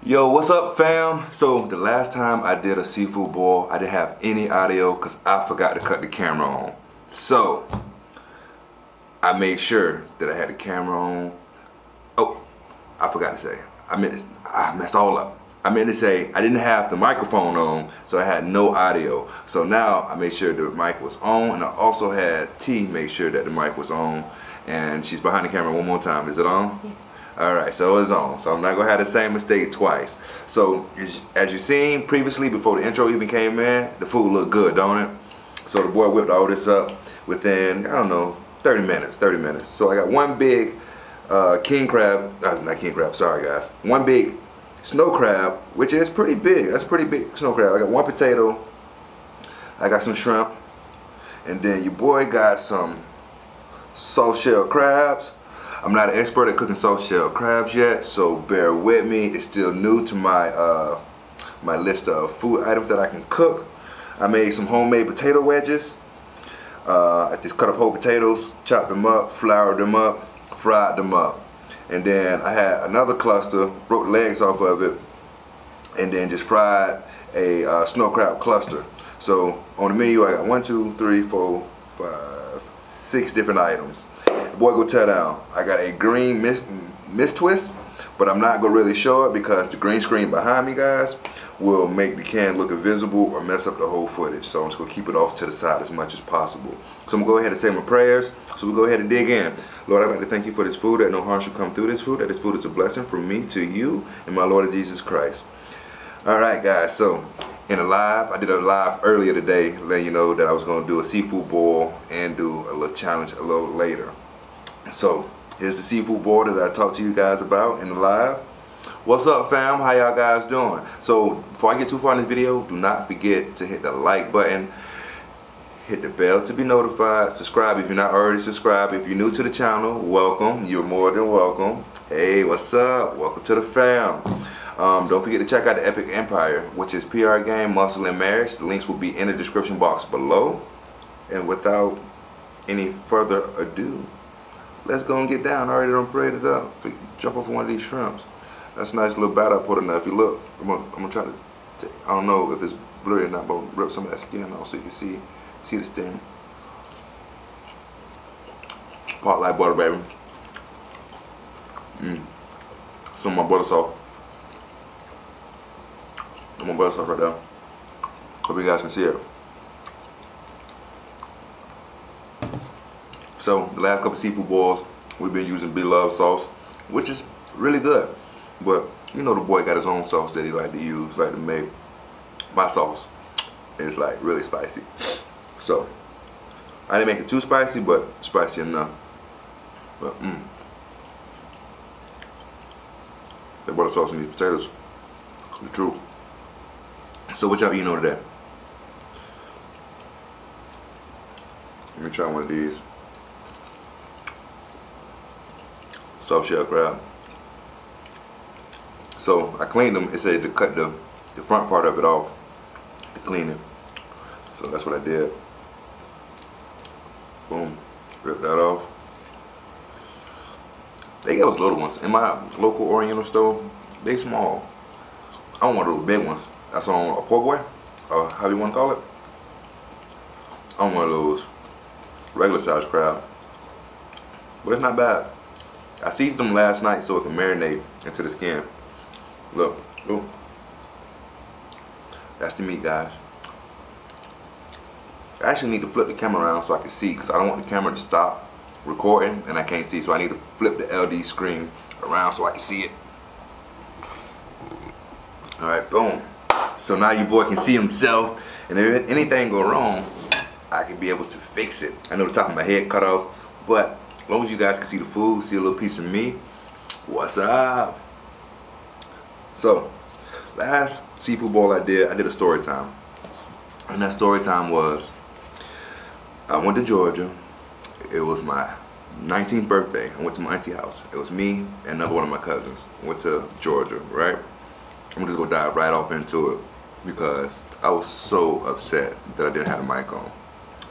Yo, what's up, fam? So the last time I did a seafood boil, I didn't have any audio because I forgot to cut the camera on. So I made sure that I had the camera on. Oh, I forgot to say, I messed all up. I meant to say I didn't have the microphone on, so I had no audio. So now I made sure the mic was on, and I also had T make sure that the mic was on. And she's behind the camera one more time. Is it on? Yes. Alright, so it's on. So I'm not gonna have the same mistake twice. So as you seen previously, before the intro even came in, the food looked good, don't it? So the boy whipped all this up within, I don't know, 30 minutes. So I got one big king crab, not king crab, sorry guys. One big snow crab, which is pretty big. That's a pretty big snow crab. I got one potato, I got some shrimp, and then your boy got some soft shell crabs. I'm not an expert at cooking soft shell crabs yet, so bear with me. It's still new to my my list of food items that I can cook. I made some homemade potato wedges. I just cut up whole potatoes, chopped them up, floured them up, fried them up. And then I had another cluster, broke the legs off of it, and then just fried a snow crab cluster. So on the menu I got 1, 2, 3, 4, 5, 6 different items. Boy, go tear down. I got a green mist twist, but I'm not gonna really show it because the green screen behind me, guys, will make the can look invisible or mess up the whole footage. So I'm just gonna keep it off to the side as much as possible. So I'm gonna go ahead and say my prayers. So we'll go ahead and dig in. Lord, I'd like to thank you for this food, that no harm should come through this food, that this food is a blessing from me to you and my Lord Jesus Christ. All right, guys, so in a live, I did a live earlier today, letting you know that I was gonna do a seafood boil and do a little challenge a little later. So here's the seafood boil that I talked to you guys about in the live. What's up, fam? How y'all guys doing? So before I get too far in this video, do not forget to hit the like button, hit the bell to be notified, subscribe if you're not already subscribed. If you're new to the channel, welcome. You're more than welcome. Hey, what's up? Welcome to the fam. Don't forget to check out the Epic Empire, which is PR game, muscle, and marriage. The links will be in the description box below. And without any further ado, let's go and get down. I already done prayed it up. Jump off one of these shrimps. That's a nice little batter I put in there. If you look, I'm gonna try to take, I don't know if it's blurry or not, but rip some of that skin off so you can see the sting. Pot like butter, baby. Some of my butter sauce. My butter sauce right there. Hope you guys can see it. So the last couple seafood boils, we've been using beloved sauce, which is really good. But you know the boy got his own sauce that he like to use, like to make. My sauce is like really spicy. So I didn't make it too spicy, but spicy enough. But the butter sauce in these potatoes, the truth. So what y'all eating on today? Let me try one of these. Soft shell crab. So I cleaned them. It said to cut the front part of it off to clean it. So that's what I did. Boom. Rip that off. They gave us little ones. In my local Oriental store, they small. I don't want those big ones. That's on a poor boy, or how you want to call it. I don't want those regular size crab. But it's not bad. I seasoned them last night so it can marinate into the skin. Look, ooh. That's the meat, guys. I actually need to flip the camera around so I can see, because I don't want the camera to stop recording and I can't see, so I need to flip the LD screen around so I can see it. Alright, boom. So now your boy can see himself, and if anything go wrong, I can be able to fix it. I know the top of my head cut off, but as long as you guys can see the food, see a little piece of me, what's up? So, last seafood boil I did a story time. And that story time was, I went to Georgia. It was my 19th birthday. I went to my auntie house. It was me and another one of my cousins. Went to Georgia, right? I'm just gonna dive right off into it because I was so upset that I didn't have the mic on.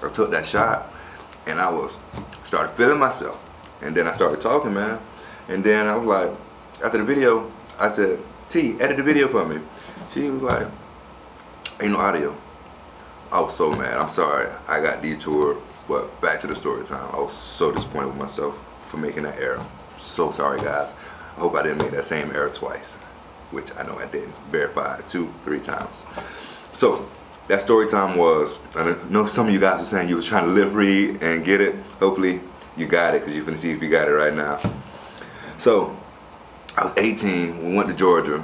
I took that shot and I started feeling myself. And then I started talking, man. And then I was like, after the video, I said, T, edit the video for me. She was like, ain't no audio. I was so mad. I'm sorry I got detoured, but back to the story time. I was so disappointed with myself for making that error. So sorry, guys. I hope I didn't make that same error twice, which I know I didn't. Verified 2-3 times. So that story time was, I know some of you guys were saying you was trying to lip read and get it. Hopefully you got it, because you're gonna see if you got it right now. So I was 18, we went to Georgia,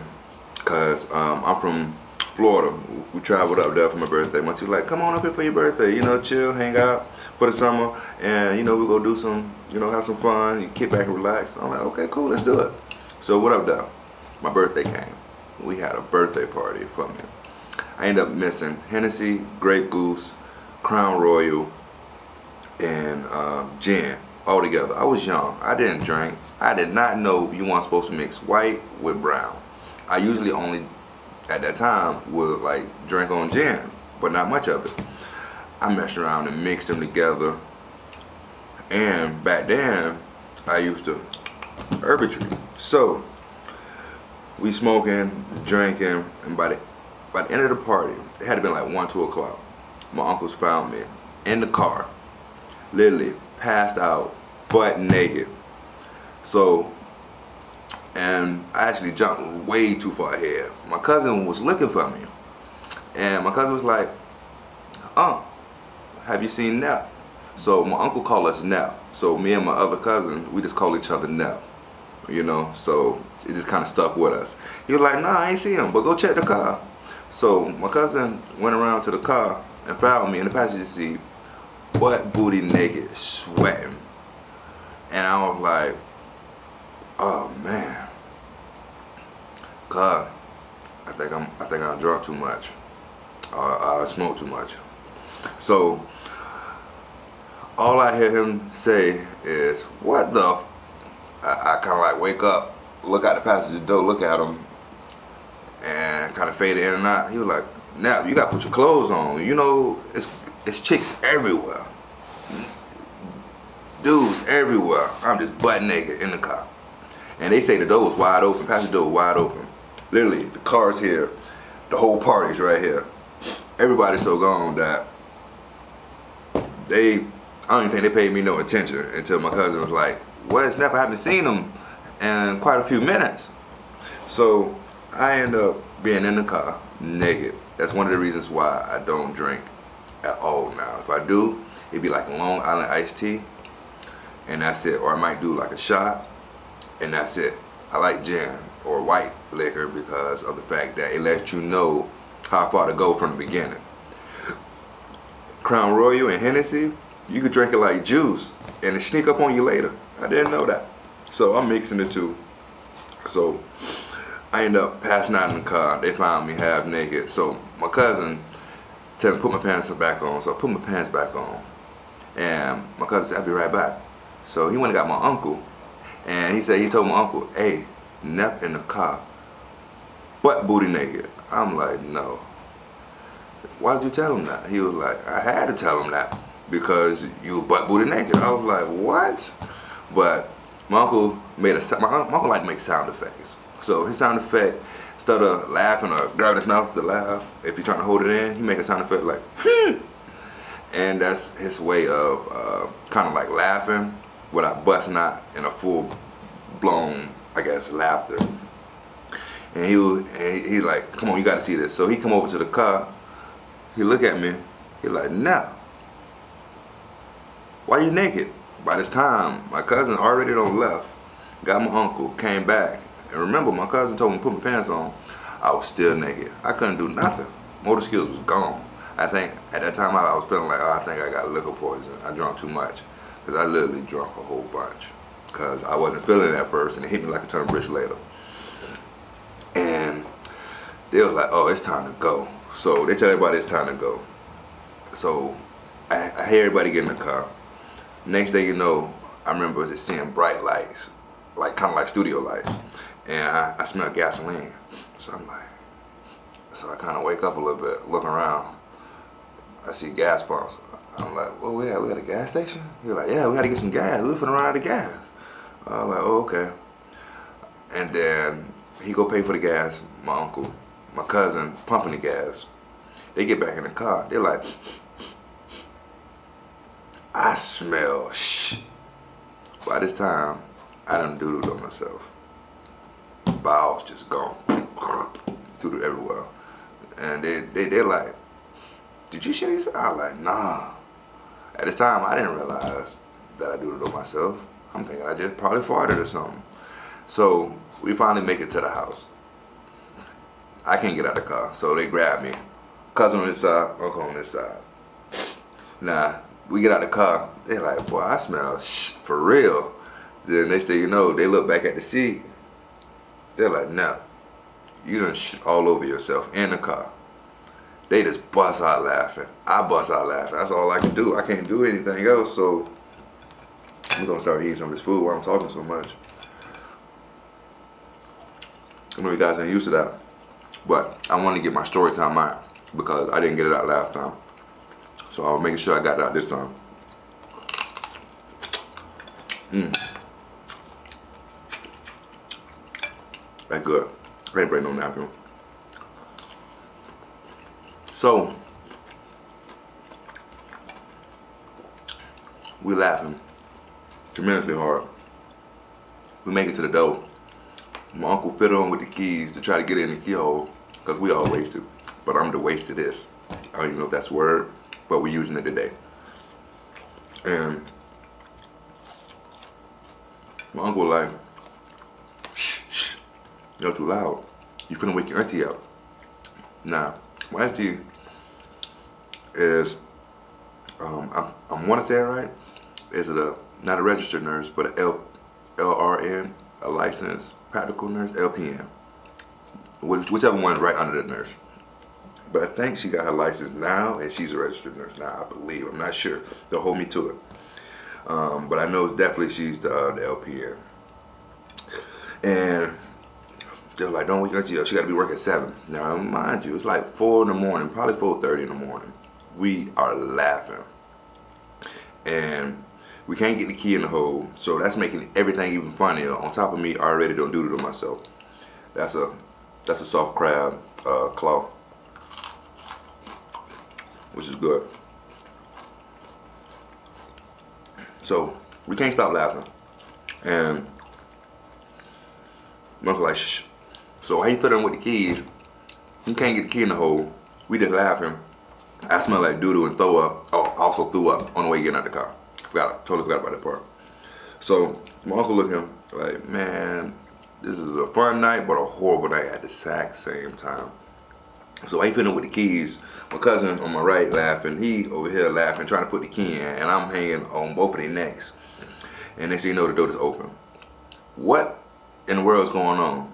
because I'm from Florida. We traveled up there for my birthday. My two like, come on up here for your birthday, you know, chill, hang out for the summer, and you know, we go do some, you know, have some fun, you kick back and relax. I'm like, okay, cool, let's do it. So what up there? My birthday came. We had a birthday party for me. I ended up missing Hennessy, Grape Goose, Crown Royal, and gin all together. I was young. I didn't drink. I did not know you weren't supposed to mix white with brown. I usually only, at that time, would like drink on gin, but not much of it. I messed around and mixed them together. And back then, I used to herbatry. So we smoking, drinking, and by the end of the party, it had to been like 1-2 o'clock. My uncles found me in the car, literally passed out, butt naked. So, and I actually jumped way too far ahead. My cousin was looking for me, and my cousin was like, have you seen Nep? So my uncle called us Nep. So me and my other cousin, we just call each other Nep, you know, so it just kind of stuck with us. He was like, nah, I ain't see him, but go check the car. So my cousin went around to the car and found me in the passenger seat, butt booty naked, sweating. And I was like, oh man, God, I think I'm drunk too much. I smoked too much. So all I hear him say is, what the f. I kind of like wake up, look out the passenger door, look at him, and kind of fade in and out. He was like, now you gotta put your clothes on. You know, it's chicks everywhere. Dudes everywhere. I'm just butt naked in the car. And they say the door was wide open, passenger door was wide open. Literally, the car's here, the whole party's right here. Everybody's so gone that I don't even think they paid me no attention until my cousin was like, where's Nep? I haven't seen him in quite a few minutes. So I end up being in the car naked. That's one of the reasons why I don't drink at all now. If I do, it'd be like a Long Island iced tea, and that's it. Or I might do like a shot, and that's it. I like gin or white liquor because of the fact that it lets you know how far to go from the beginning. Crown Royal and Hennessy, you could drink it like juice and it sneak up on you later. I didn't know that. So I'm mixing the two. So I end up passing out in the car. They found me half naked. So my cousin tell me put my pants back on. So I put my pants back on. And my cousin said, I'll be right back. So he went and got my uncle. And he said, he told my uncle, hey, Nep in the car, butt booty naked. I'm like, no. Why did you tell him that? He was like, I had to tell him that because you were butt booty naked. I was like, what? But my uncle made my uncle liked to make sound effects. So his sound effect, instead of laughing or grabbing his mouth to laugh, if you're trying to hold it in, he make a sound effect like, and that's his way of kind of like laughing without busting out in a full-blown, I guess, laughter. And he like, come on, you got to see this. So he come over to the car. He look at me. He like, nah. Why you naked? By this time, my cousin already done left. Got my uncle, came back. And remember, my cousin told me to put my pants on. I was still naked. I couldn't do nothing. Motor skills was gone. I think at that time I was feeling like, oh, I think I got liquor poison. I drank too much. Because I literally drank a whole bunch. Because I wasn't feeling it at first, and it hit me like a ton of bricks later. And they was like, oh, it's time to go. So they tell everybody it's time to go. So I hear everybody get in the car. Next thing you know, I remember just seeing bright lights, like kind of like studio lights. And I smell gasoline. So I'm like, so I kind of wake up a little bit, look around. I see gas pumps. I'm like, well, we got a gas station? He's like, yeah, we got to get some gas. We finna run out of gas. I'm like, oh, okay. And then He go pay for the gas. My uncle, my cousin, pumping the gas. They get back in the car. They're like, I smell shh. By this time, I done doodled on myself. Bowels just gone. Doodled everywhere. And they're like, did you shit yourself? I was like, nah. At this time, I didn't realize that I doodled on myself. I'm thinking I just probably farted or something. So we finally make it to the house. I can't get out the car, so they grab me. Cousin on this side, uncle on this side. Nah, we get out the car. They're like, boy, I smell shh for real. The next thing you know, they look back at the seat. They're like, nah, you done shit all over yourself in the car. They just bust out laughing. I bust out laughing. That's all I can do. I can't do anything else, so I'm gonna start eating some of this food while I'm talking so much. I know you guys ain't used to that, but I want to get my story time out because I didn't get it out last time. So I'm making sure I got it out this time. That's good. I ain't bring no napkin. So, we laughing tremendously hard. We make it to the door. My uncle fiddled on with the keys to try to get in the keyhole because we all wasted. But I'm the waste of this. I don't even know if that's a word, but we're using it today. And my uncle was like, shh, shh, you're too loud. You finna wake your auntie up. Nah, my auntie is, I want to say it right, is not a registered nurse, but an LRN, a licensed practical nurse, LPN. Whichever one is right under the nurse. But I think she got her license now, and she's a registered nurse now, I believe. I'm not sure. They'll hold me to it. But I know definitely she's the LPN. And they're like, don't wake your auntie up. She got to be working at 7. Now, mind you, it's like 4 in the morning, probably 4:30 in the morning. We are laughing. And we can't get the key in the hole, so that's making everything even funnier. On top of me, I already don't do it to myself. That's a soft crab claw, which is good. So we can't stop laughing, and my uncle like, shh. So how you fit in with the keys? You can't get the key in the hole. We just laughing. I smell like doo-doo and throw up. Oh, also threw up on the way getting out the car. Totally forgot about that part. So my uncle looking like, man, this is a fun night, but a horrible night at the exact same time. So I ain't fiddling with the keys. My cousin on my right laughing. He over here laughing, trying to put the key in, and I'm hanging on both of their necks. And next thing you know, the door is open. What in the world is going on?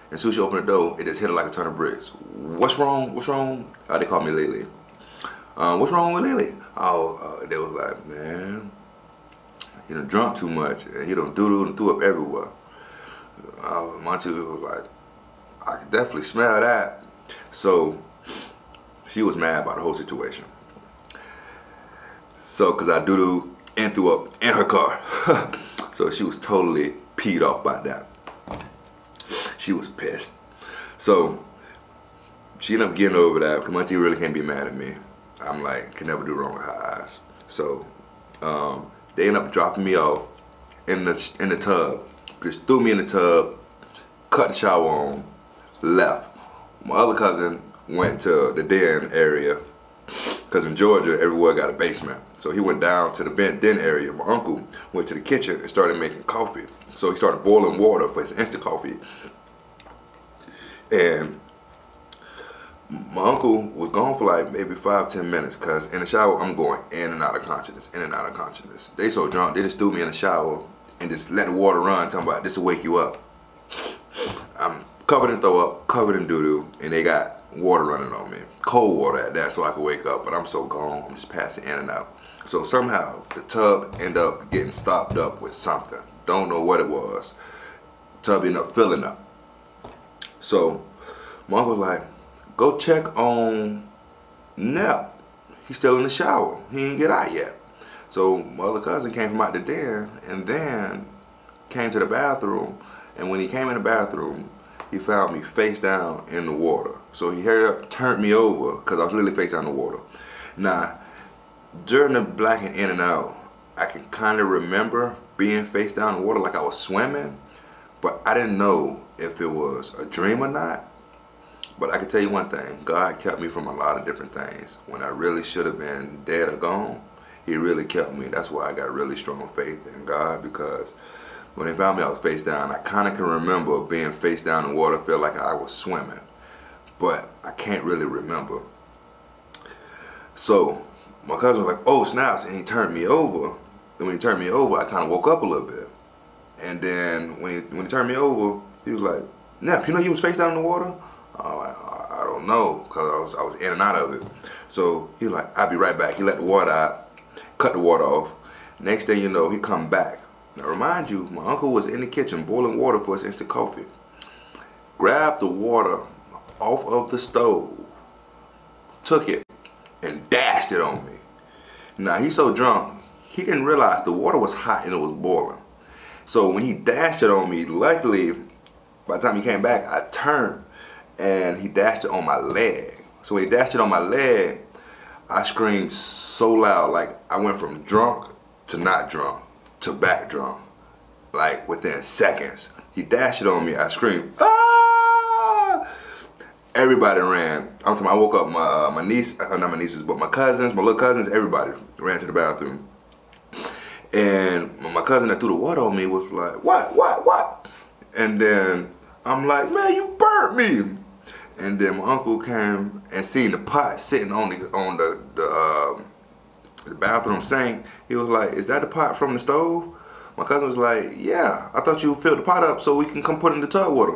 And as soon as she opened the door, it just hit her like a ton of bricks. What's wrong? What's wrong? They call me Lily. What's wrong with Lily? They was like, man, he done drunk too much. He done doodle and threw up everywhere. My auntie was like, I could definitely smell that. So she was mad about the whole situation. So, cause I doodled and threw up in her car. So she was totally peed off by that. She was pissed. So she ended up getting over that, because my auntie really can't be mad at me. I'm like, can never do wrong with her eyes. So they ended up dropping me off in the tub. Just threw me in the tub, cut the shower on, left. My other cousin went to the den area, because in Georgia, everywhere got a basement. So he went down to the den area. My uncle went to the kitchen and started making coffee. So he started boiling water for his instant coffee. And my uncle was gone for like maybe 5-10 minutes, because in the shower, I'm going in and out of consciousness, in and out of consciousness. They so drunk, they just threw me in the shower and just let the water run, talking about this will wake you up. I'm covered in throw up, covered in doo-doo, and they got water running on me. Cold water at that, so I could wake up, but I'm so gone, I'm just passing in and out. So somehow, the tub ended up getting stopped up with something. Don't know what it was. The tub ended up filling up. So my uncle was like, go check on Nep. He's still in the shower. He ain't get out yet. So my other cousin came from out the den and then came to the bathroom. And when he came in the bathroom, he found me face down in the water. So he hurried up, turned me over, because I was literally face down in the water. Now, during the blacking in and out, I can kind of remember being face down in the water like I was swimming, but I didn't know if it was a dream or not. But I can tell you one thing, God kept me from a lot of different things. When I really should have been dead or gone, he really kept me. That's why I got really strong faith in God, because when they found me I was face down, I kind of can remember being face down in the water, feel like I was swimming, but I can't really remember. So my cousin was like, oh snaps, and he turned me over. Then when he turned me over, I kind of woke up a little bit. And then when he turned me over, he was like, Nap, you know you was face down in the water? I don't know, because I was in and out of it. So he was like, I'll be right back. He let the water out, cut the water off. Next thing you know, he come back. Now remind you, my uncle was in the kitchen boiling water for his instant coffee. Grabbed the water off of the stove, took it, and dashed it on me. Now he's so drunk, he didn't realize the water was hot and it was boiling. So when he dashed it on me, luckily, by the time he came back, I turned and he dashed it on my leg. So when he dashed it on my leg, I screamed so loud, like I went from drunk to not drunk to back drunk, like within seconds. He dashed it on me, I screamed, ah! Everybody ran. I'm talking, I woke up my niece, not my nieces, but my cousins, my little cousins, everybody ran to the bathroom. And my cousin that threw the water on me was like, what? And then I'm like, man, you burnt me. And then my uncle came and seen the pot sitting on the bathroom sink. He was like, is that the pot from the stove? My cousin was like, yeah, I thought you filled the pot up so we can come put it in the tub with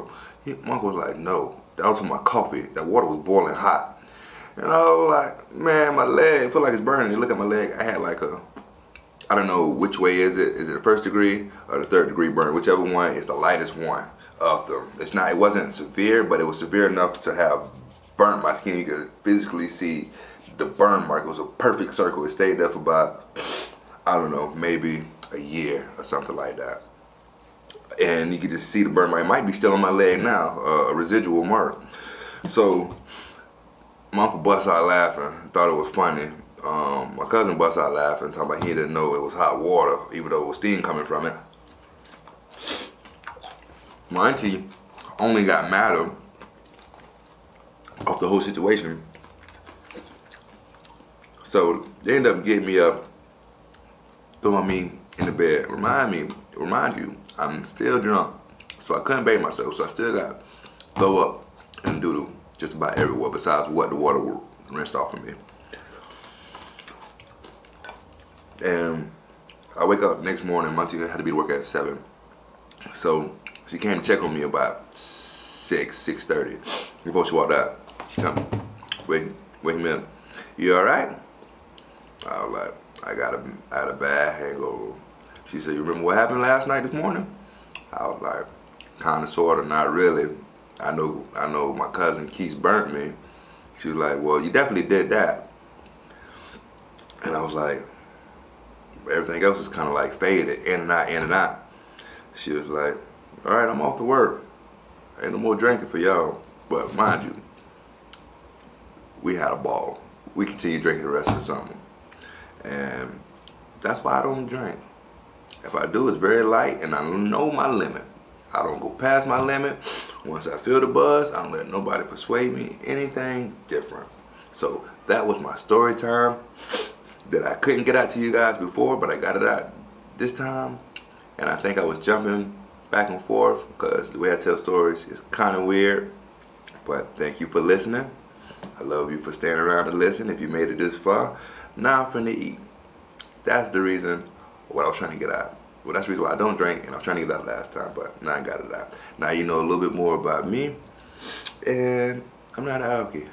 him. My uncle was like, no, that was for my coffee. That water was boiling hot. And I was like, man, my leg, I feel like it's burning. You look at my leg, I had like a, I don't know which way is it. Is it the 1st degree or the 3rd degree burn? Whichever one is the lightest one of them. It wasn't severe, but it was severe enough to have burnt my skin. You could physically see the burn mark. It was a perfect circle. It stayed there for about, I don't know, maybe a year or something like that. And you could just see the burn mark. It might be still on my leg now, a residual mark. So my uncle bust out laughing, thought it was funny. My cousin bust out laughing, talking about he didn't know it was hot water, even though it was steam coming from it. My auntie only got madder off the whole situation. So they ended up getting me up, throwing me in the bed. Remind you, I'm still drunk, so I couldn't bathe myself, so I still got throw up and doodle just about everywhere besides what the water rinsed off of me. And I wake up the next morning, my auntie had to be to work at 7. So she came to check on me about 6:30. Before she walked out, she come, wake me up. You all right? I was like, I had a bad hangover. She said, you remember what happened last night this morning? I was like, kinda, sorta, not really. I know my cousin Keith burnt me. She was like, well, you definitely did that. And I was like, everything else is kind of like faded, in and out, in and out. She was like, all right, I'm off to work. Ain't no more drinking for y'all. But mind you, we had a ball. We continued drinking the rest of the summer. And that's why I don't drink. If I do, it's very light and I know my limit. I don't go past my limit. Once I feel the buzz, I don't let nobody persuade me anything different. So that was my story time that I couldn't get out to you guys before, but I got it out this time. And I think I was jumping back and forth because the way I tell stories is kind of weird. But thank you for listening. I love you for staying around to listen if you made it this far. Now I'm finna eat. That's the reason what I was trying to get out. Well, that's the reason why I don't drink, and I was trying to get out last time, but now I got it out. Now you know a little bit more about me, and I'm not an alky.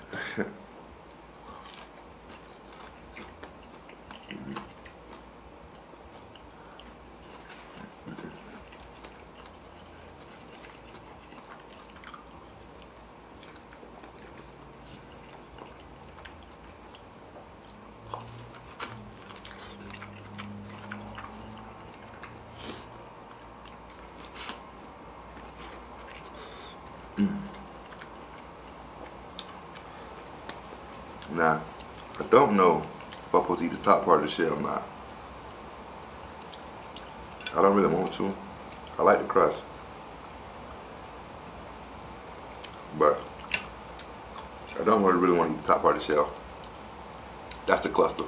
Now, I don't know if I'm supposed to eat this top part of the shell or not. I don't really want to. I like the crust. But I don't really want to eat the top part of the shell. That's the cluster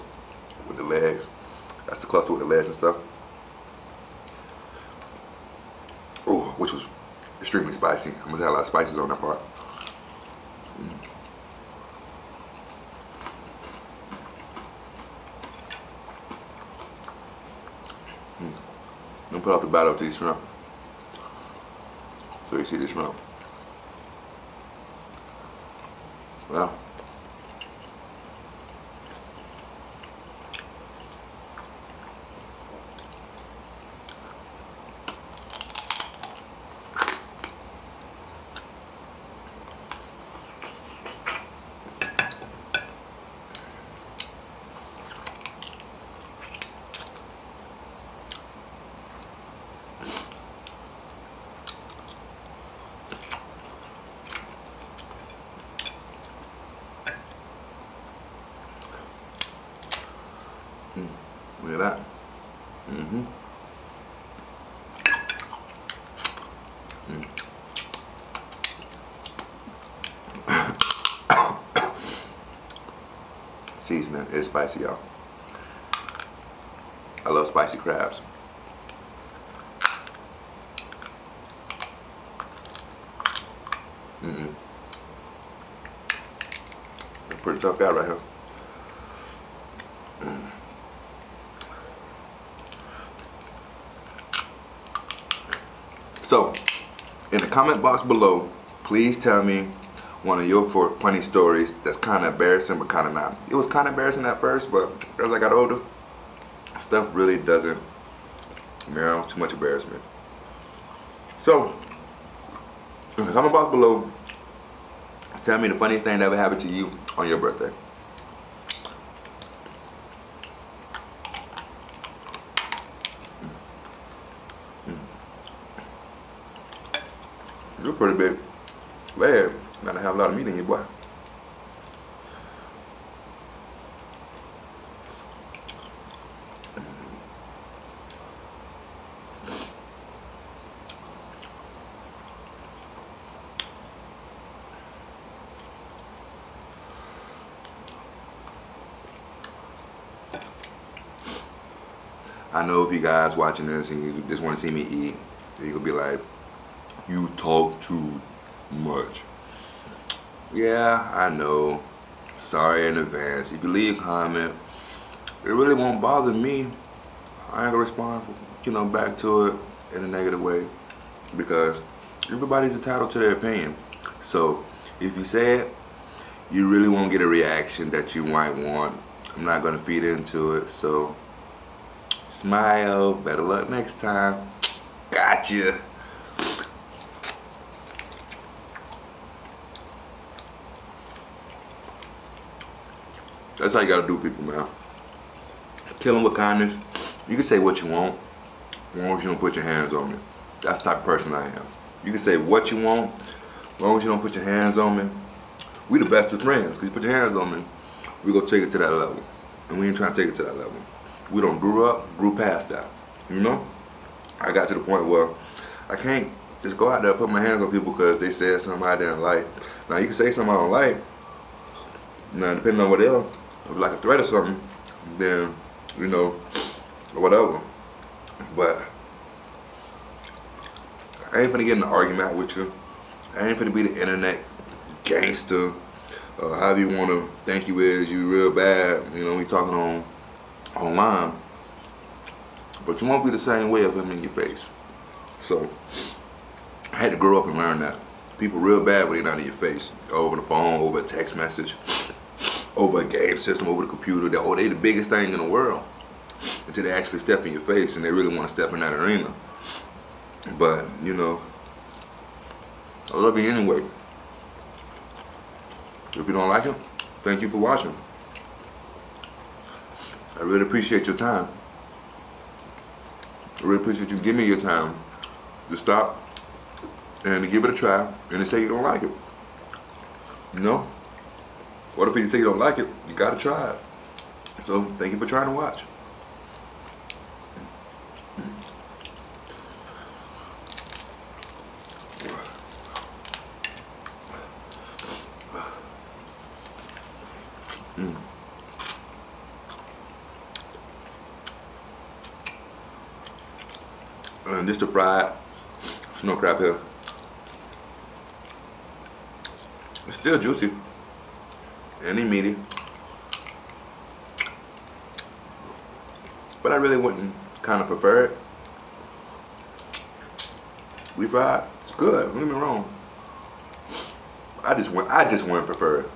with the legs. That's the cluster with the legs and stuff. Oh, which was extremely spicy. I must have a lot of spices on that part. I'm gonna put off the batter of these shrimp. So you see the shrimp. Well, look at that. Seasoning is spicy, y'all. I love spicy crabs. Pretty tough guy right here. So, in the comment box below, please tell me one of your funny stories that's kind of embarrassing but kind of not. It was kind of embarrassing at first, but as I got older, stuff really doesn't merit too much embarrassment. So, in the comment box below, tell me the funniest thing that ever happened to you on your birthday. You're pretty big. Glad not to have a lot of meat in you, boy. I know if you guys watching this and you just want to see me eat, you're gonna be like, you talk too much. Yeah, I know. Sorry in advance. If you leave a comment, it really won't bother me. I ain't gonna respond, back to it in a negative way, because everybody's entitled to their opinion. So if you say it, you really won't get a reaction that you might want. I'm not gonna feed into it. So smile. Better luck next time. Gotcha. That's how you gotta do people, man. Kill them with kindness. You can say what you want, as long as you don't put your hands on me. That's the type of person I am. You can say what you want, as long as you don't put your hands on me. We the best of friends, because you put your hands on me, we gonna take it to that level. And we ain't trying to take it to that level. We don't grew past that. I got to the point where I can't just go out there and put my hands on people because they said something I didn't like. Now you can say something I don't like. Now depending on what else, if it's like a threat or something, then or whatever. But I ain't finna get in an argument with you. I ain't finna be the internet gangster, however you wanna think you is. You real bad, we talking online. But you won't be the same way of him in your face. So I had to grow up and learn that. People real bad when they're not in your face. Over the phone, over a text message, over a game system, over the computer. They the biggest thing in the world. Until they actually step in your face and they really want to step in that arena. But, I love you anyway. If you don't like it, thank you for watching. I really appreciate your time. I really appreciate you giving me your time to stop and to give it a try and to say you don't like it. What if you say you don't like it? You gotta try it. So thank you for trying to watch. And just the fried snow crab here. It's still juicy and meaty, but I really wouldn't kind of prefer it. Refried, it's good. Don't get me wrong. I just wouldn't prefer it.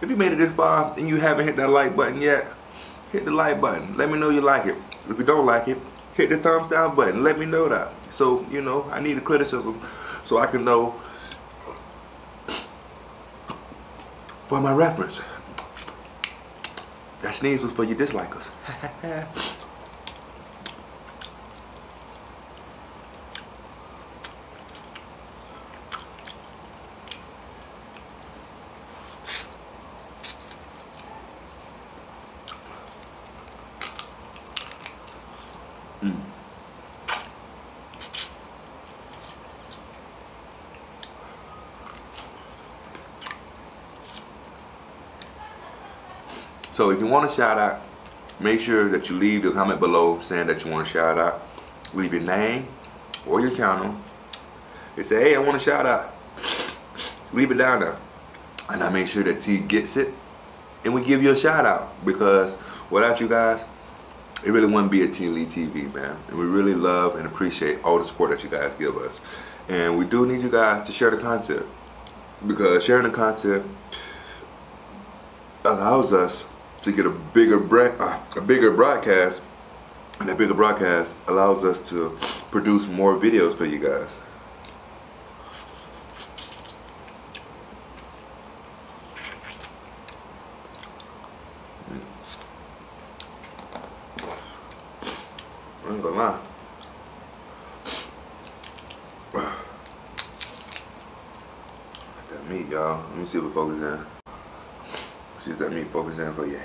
If you made it this far and you haven't hit that like button yet, hit the like button. Let me know you like it. If you don't like it, hit the thumbs down button. Let me know that. So, you know, I need a criticism so I can know for my reference. That sneeze was for you dislikers. So if you want a shout out, make sure that you leave your comment below saying that you want a shout out. Leave your name or your channel. They say, hey, I want a shout out. Leave it down there. And I make sure that T gets it and we give you a shout out, because without you guys, it really wouldn't be a T&Leetv, man. And we really love and appreciate all the support that you guys give us. And we do need you guys to share the content, because sharing the content allows us to get a bigger broadcast, and that bigger broadcast allows us to produce more videos for you guys. I ain't gonna lie. That meat, y'all. Let me see if it focuses in. See if that meat focus in for you.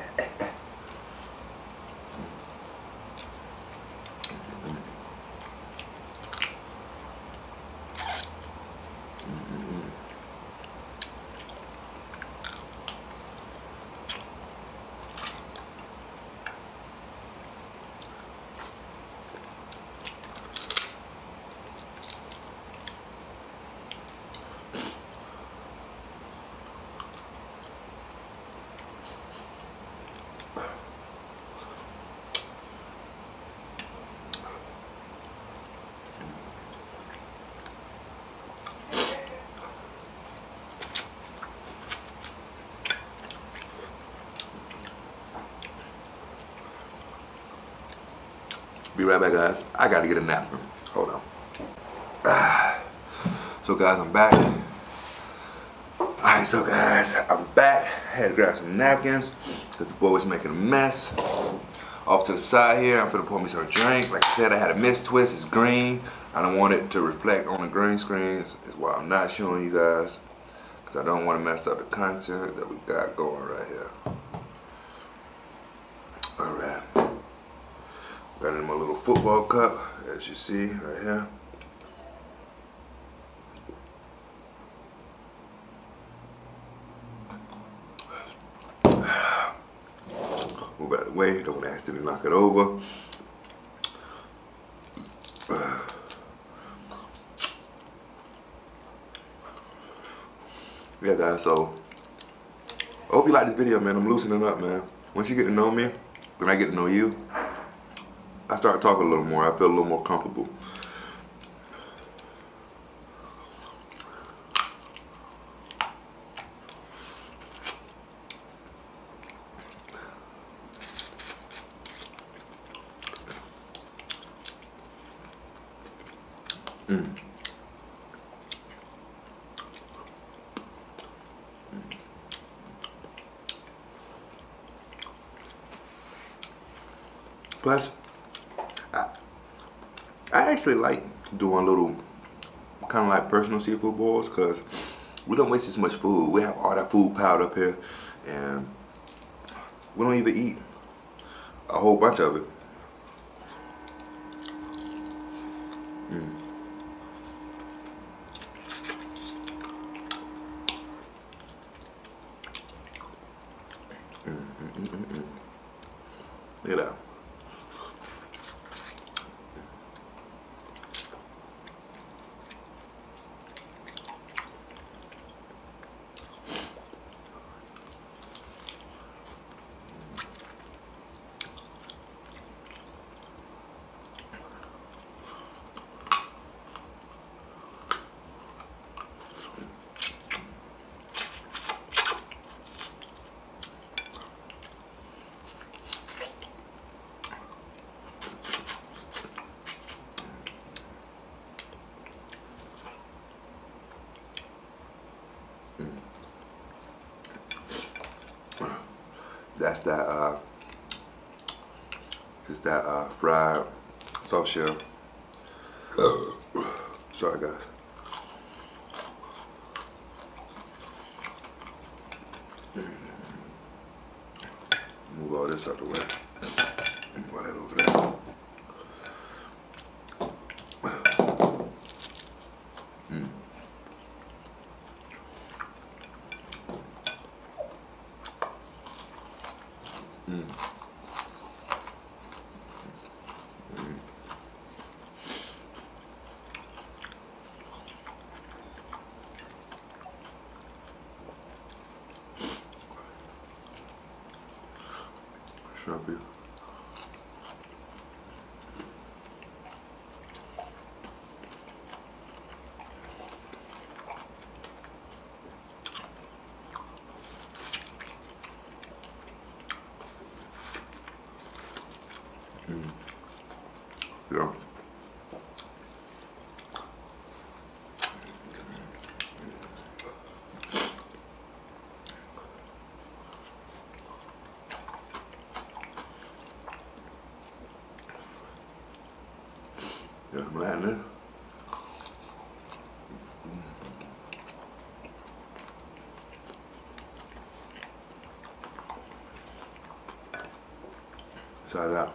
Be right back, guys. I gotta get a nap. Hold on. So guys, I'm back. Alright, so guys, I'm back. I had to grab some napkins because the boy was making a mess. Off to the side here, I'm gonna pour me some drink. Like I said, I had a mist twist. It's green. I don't want it to reflect on the green screens. Is why I'm not showing you guys, because I don't want to mess up the content that we got going right here. Alright. Got it in my little football cup, as you see right here. Move out of the way, don't want to accidentally knock it over. Yeah, guys, so I hope you like this video, man. I'm loosening up, man. Once you get to know me, when I get to know you, I start talking a little more. I feel a little more comfortable. Plus, I actually like doing little kind of like personal seafood boils because we don't waste as much food. We have all that food piled up here and we don't even eat a whole bunch of it. Look at that. That's that, just that fried soft shell. Sorry guys. Move all this out the way. Move all that over there. Shrubby. Yeah. Yeah, I'm adding it. Try it out.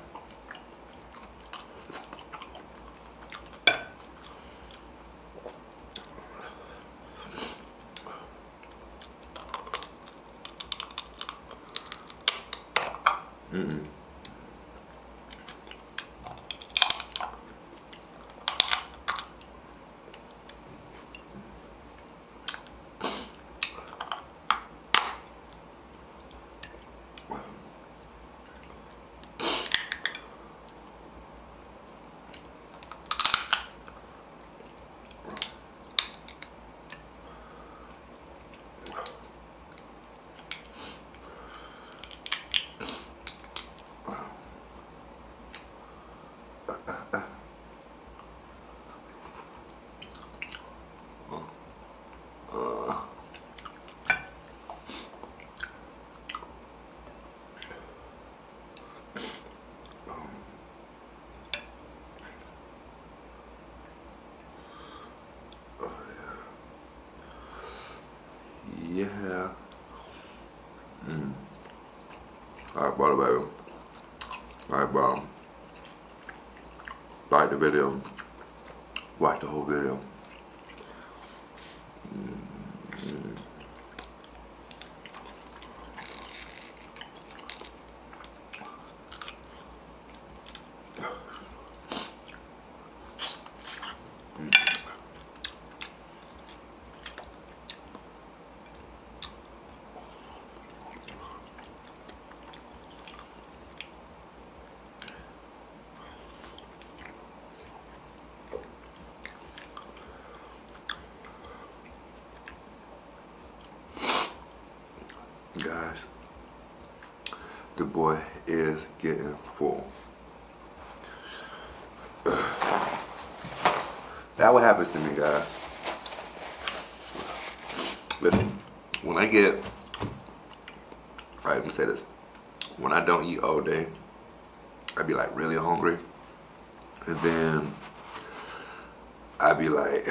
Yeah. Alright, brother, baby. Alright, bro. Like the video. Watch the whole video. Guys, the boy is getting full. That what happens to me, guys. Listen, when I get, alright, let me say this. When I don't eat all day, I be like really hungry. And then I be like,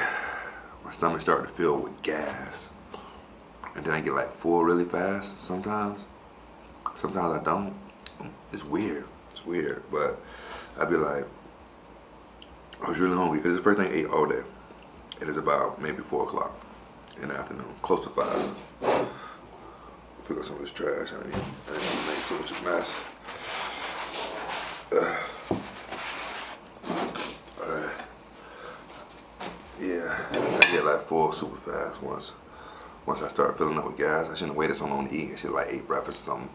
my stomach started to fill with gas. And then I get like full really fast sometimes. Sometimes I don't. It's weird. It's weird. But I'd be like, I was really hungry because it's the first thing I ate all day. It is about maybe 4 o'clock in the afternoon, close to 5. Pick up some of this trash. I didn't make so much of a mess. Alright. Yeah, I get like full super fast once I start filling up with gas. I shouldn't have waited so long to eat. I should have like ate breakfast or something.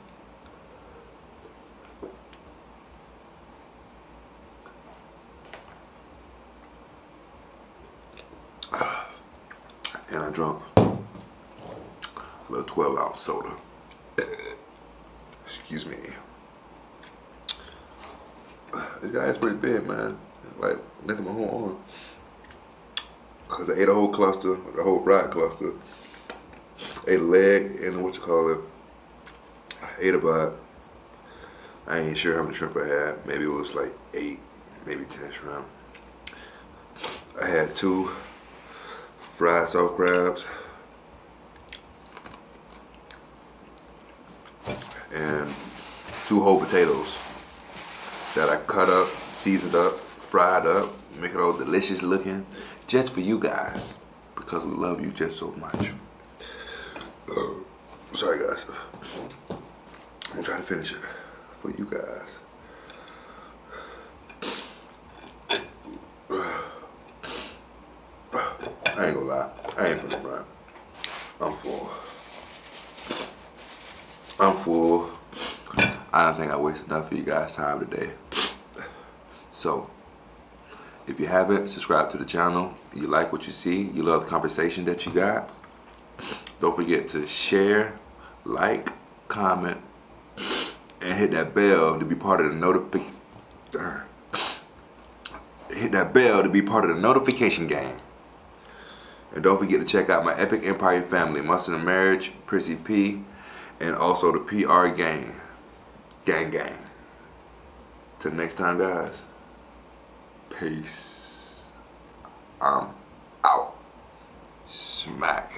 And I drunk a little 12-ounce soda. Excuse me. This guy is pretty big, man. Like, nothing my whole arm. Cause I ate a whole cluster, the whole fried cluster. Ate a leg and what you call it. I ate about, I ain't sure how many shrimp I had. Maybe it was like 8, maybe 10 shrimp. I had 2 fried soft crabs and 2 whole potatoes that I cut up, seasoned up, fried up, make it all delicious looking, just for you guys, because we love you just so much. Sorry guys, I'm gonna try to finish it for you guys. I ain't gonna lie, I ain't finna front. I'm full. I'm full. I don't think I wasted enough of you guys' time today. So, if you haven't subscribed to the channel, you like what you see, you love the conversation that you got, don't forget to share, like, comment, and hit that bell to be part of the notification gang. And don't forget to check out my Epic Empire family, Mustard and Marriage, Prissy P, and also the PR gang. Gang. Till next time, guys. Peace. I'm out. Smack.